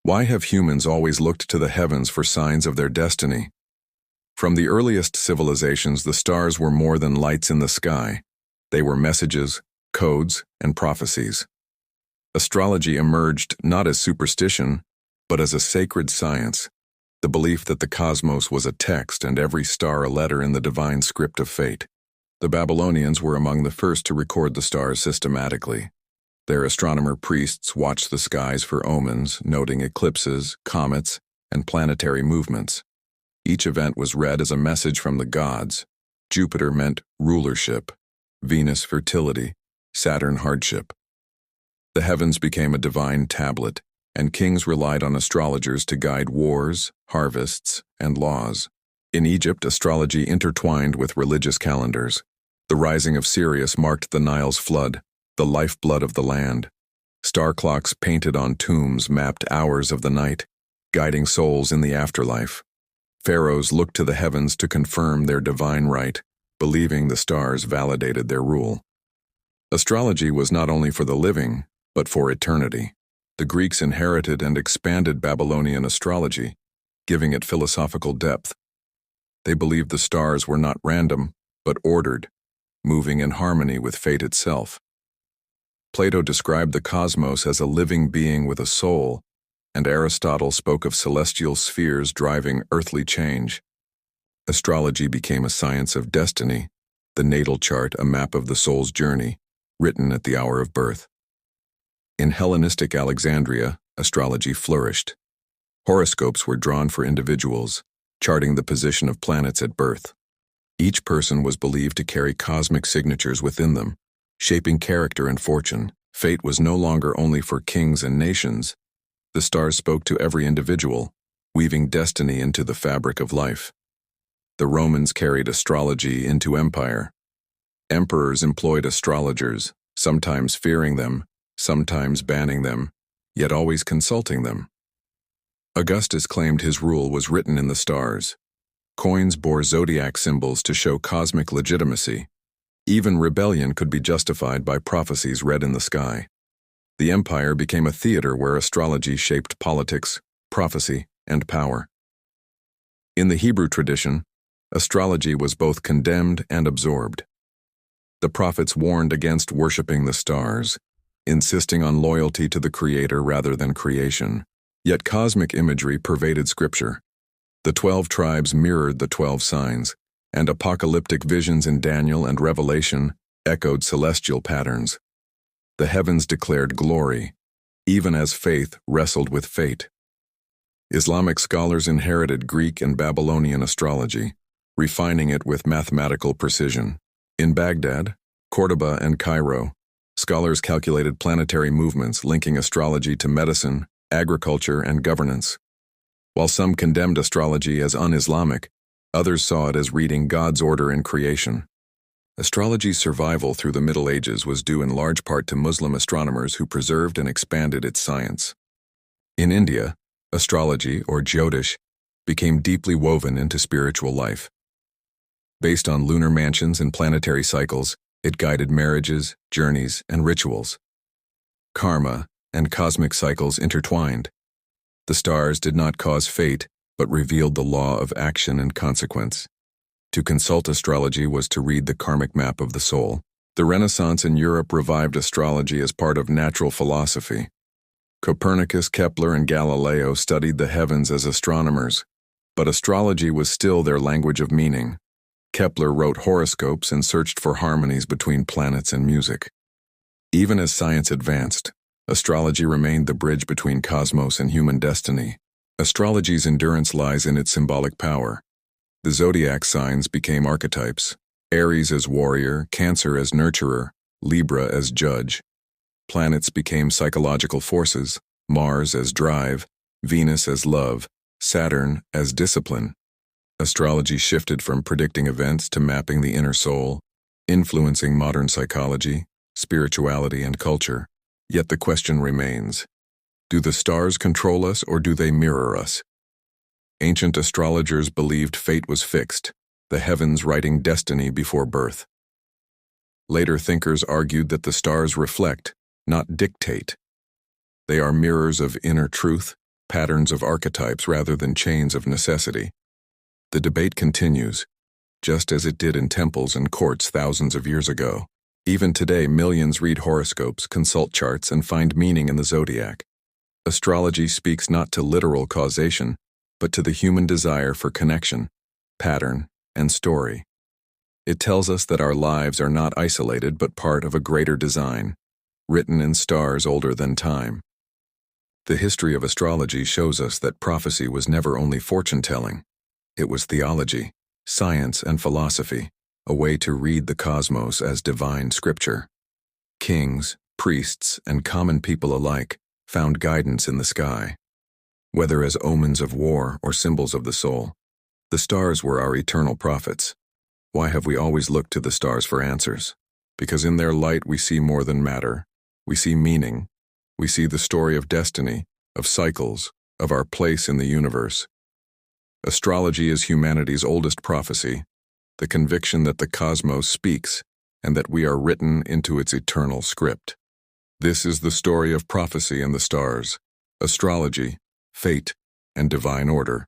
Why have humans always looked to the heavens for signs of their destiny? From the earliest civilizations, the stars were more than lights in the sky. They were messages, codes, and prophecies. Astrology emerged not as superstition, but as a sacred science, the belief that the cosmos was a text and every star a letter in the divine script of fate. The Babylonians were among the first to record the stars systematically. Their astronomer priests watched the skies for omens, noting eclipses, comets, and planetary movements. Each event was read as a message from the gods. Jupiter meant rulership, Venus fertility, Saturn hardship. The heavens became a divine tablet, and kings relied on astrologers to guide wars, harvests, and laws. In Egypt, astrology intertwined with religious calendars. The rising of Sirius marked the Nile's flood, the lifeblood of the land. Star clocks painted on tombs mapped hours of the night, guiding souls in the afterlife. Pharaohs looked to the heavens to confirm their divine right, believing the stars validated their rule. Astrology was not only for the living, but for eternity. The Greeks inherited and expanded Babylonian astrology, giving it philosophical depth. They believed the stars were not random, but ordered, moving in harmony with fate itself. Plato described the cosmos as a living being with a soul, and Aristotle spoke of celestial spheres driving earthly change. Astrology became a science of destiny, the natal chart a map of the soul's journey, written at the hour of birth. In Hellenistic Alexandria, astrology flourished. Horoscopes were drawn for individuals, charting the position of planets at birth. Each person was believed to carry cosmic signatures within them, shaping character and fortune. Fate was no longer only for kings and nations. The stars spoke to every individual, weaving destiny into the fabric of life. The Romans carried astrology into empire. Emperors employed astrologers, sometimes fearing them, sometimes banning them, yet always consulting them. Augustus claimed his rule was written in the stars. Coins bore zodiac symbols to show cosmic legitimacy. Even rebellion could be justified by prophecies read in the sky. The empire became a theater where astrology shaped politics, prophecy, and power. In the Hebrew tradition, astrology was both condemned and absorbed. The prophets warned against worshiping the stars, insisting on loyalty to the Creator rather than creation. Yet cosmic imagery pervaded Scripture. The 12 tribes mirrored the 12 signs, and apocalyptic visions in Daniel and Revelation echoed celestial patterns. The heavens declared glory, even as faith wrestled with fate. Islamic scholars inherited Greek and Babylonian astrology, refining it with mathematical precision. In Baghdad, Cordoba, and Cairo, scholars calculated planetary movements linking astrology to medicine, agriculture, and governance. While some condemned astrology as un-Islamic, others saw it as reading God's order in creation. Astrology's survival through the Middle Ages was due in large part to Muslim astronomers who preserved and expanded its science. In India, astrology, or Jyotish, became deeply woven into spiritual life. Based on lunar mansions and planetary cycles, it guided marriages, journeys, and rituals. Karma and cosmic cycles intertwined. The stars did not cause fate, but revealed the law of action and consequence. To consult astrology was to read the karmic map of the soul. The Renaissance in Europe revived astrology as part of natural philosophy. Copernicus, Kepler, and Galileo studied the heavens as astronomers, but astrology was still their language of meaning. Kepler wrote horoscopes and searched for harmonies between planets and music. Even as science advanced, astrology remained the bridge between cosmos and human destiny. Astrology's endurance lies in its symbolic power. The zodiac signs became archetypes: Aries as warrior, Cancer as nurturer, Libra as judge. Planets became psychological forces: Mars as drive, Venus as love, Saturn as discipline. Astrology shifted from predicting events to mapping the inner soul, influencing modern psychology, spirituality, and culture. Yet the question remains: do the stars control us or do they mirror us? Ancient astrologers believed fate was fixed, the heavens writing destiny before birth. Later thinkers argued that the stars reflect, not dictate. They are mirrors of inner truth, patterns of archetypes rather than chains of necessity. The debate continues, just as it did in temples and courts thousands of years ago. Even today, millions read horoscopes, consult charts, and find meaning in the zodiac. Astrology speaks not to literal causation, but to the human desire for connection, pattern, and story. It tells us that our lives are not isolated but part of a greater design, written in stars older than time. The history of astrology shows us that prophecy was never only fortune-telling. It was theology, science, and philosophy, a way to read the cosmos as divine scripture. Kings, priests, and common people alike found guidance in the sky. Whether as omens of war or symbols of the soul, the stars were our eternal prophets. Why have we always looked to the stars for answers? Because in their light we see more than matter. We see meaning. We see the story of destiny, of cycles, of our place in the universe. Astrology is humanity's oldest prophecy, the conviction that the cosmos speaks and that we are written into its eternal script. This is the story of prophecy and the stars, astrology, fate, and divine order.